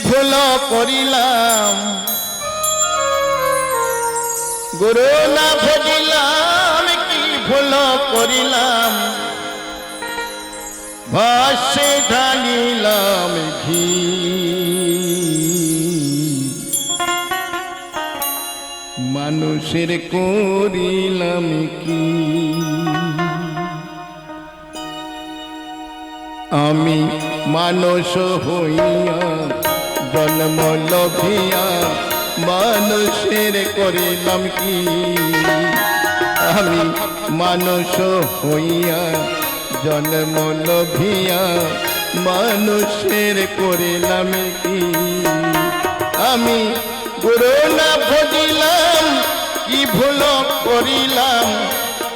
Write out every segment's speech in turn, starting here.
ভুল করিলাম গুরু না ভজিলাম কি ভুল করিলাম ভাসে ঢালিলাম ঘি মানুষের করিলাম কি আমি মানুষ হইয়া জন্ম লভিয়া মানুষের করিলাম কি আমি মানুষ হইয়া জন্ম লভিয়া মানুষের করিলাম কি আমি গুরু না ভজিলাম কি ভুল করিলাম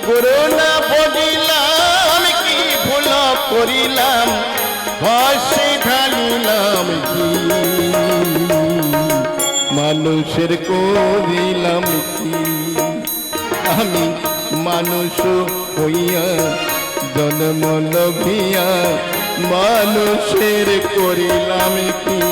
গুরু না ভজিলাম কি ভুল করিলাম ভাসে ঢালিলাম কি মানুষের করিলাম কি আমি মানুষ হইয়া জন্ম লভিয়া মানুষের করিলাম কি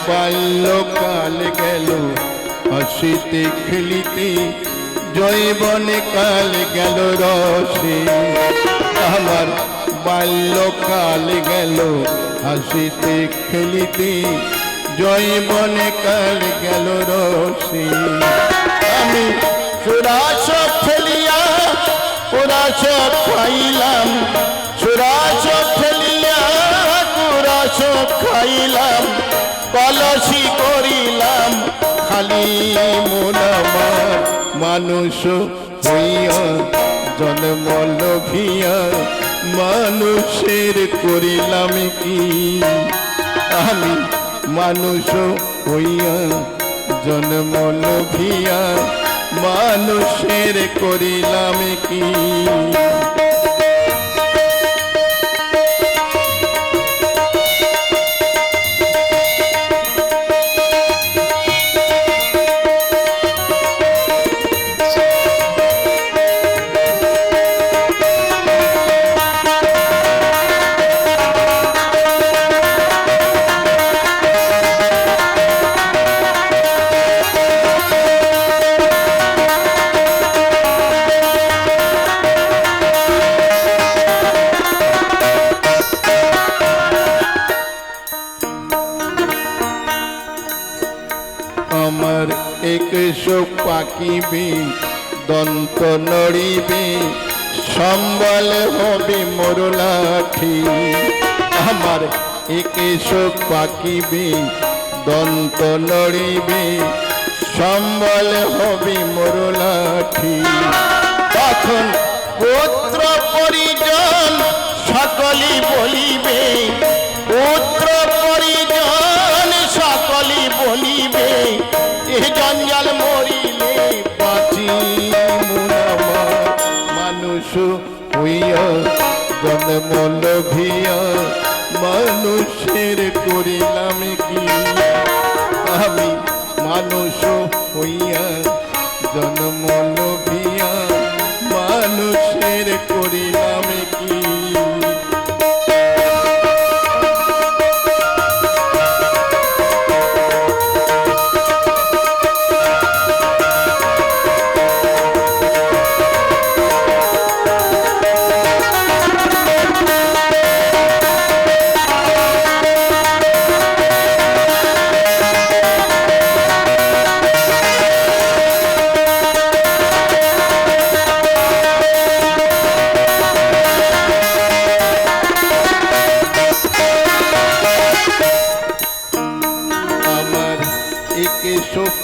বাল্যকাল গেল হাসিতে খেলিতে জৈবনে কাল গেল রসে আমার বাল্যকাল গেল হাসিতে খেলিতে জৈবনে কাল গেল রসে আমি সুরাস ফেলিয়া পুরাস খাইলাম সুরাস ফেলিয়া পুরাস খাইলাম কলসি করিলাম খালি মন আমার মানুষ হইয়া জন্ম লভিয়া মানুষের করিলাম কি আমি মানুষ হইয়া জন্ম লভিয়া মানুষের করিলাম কি আমার একশো পাকিবে দন্ত নড়িবে সম্বল হবে মোর লাঠি আমার একশো পাকিবে দন্ত নড়িবে সম্বল হবে মোর লাঠি তখন পুত্র পরিজন সকলি বলিবে পুত্র পরিজন সকলি বলিবে এ জঞ্জাল মরিলে বাঁচি মন আমার মানুষ হইয়া জন্ম লভিয়া মানুষের করিলাম কি আমি মানুষ হইয়া জন্ম লভিয়া মানুষের করিলাম কি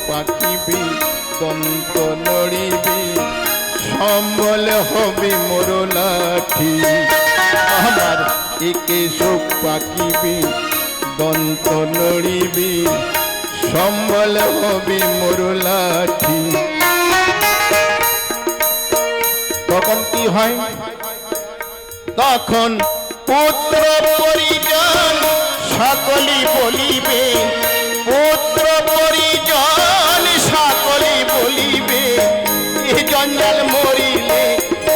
পাখিবি দন্ত নড়িবি সম্বল হবে মোর লাঠি আমার একে শোক পাকিবে দন্ত নড়িবে সম্বল হবে মোর লাঠি। তখন কি হয়? তখন পুত্র পরিজন সকলি বলিবে, পুত্র পরিজন সকলি বলিবে, এ জঞ্জাল মরিলে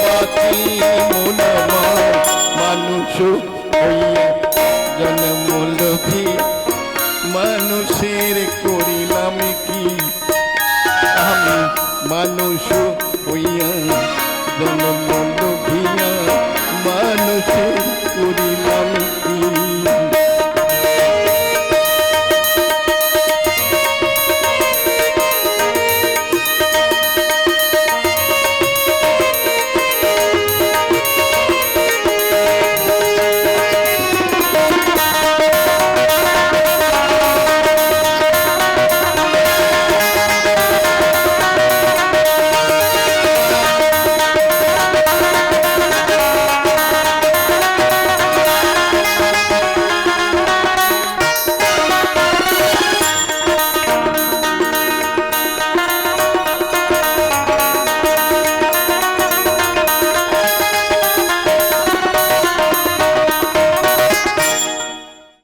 বাঁচি মুনম। মানুষ হইয়া জন্ম লোভী মানুষের করিলাম কি, আমি মানুষ হইয়া জন্ম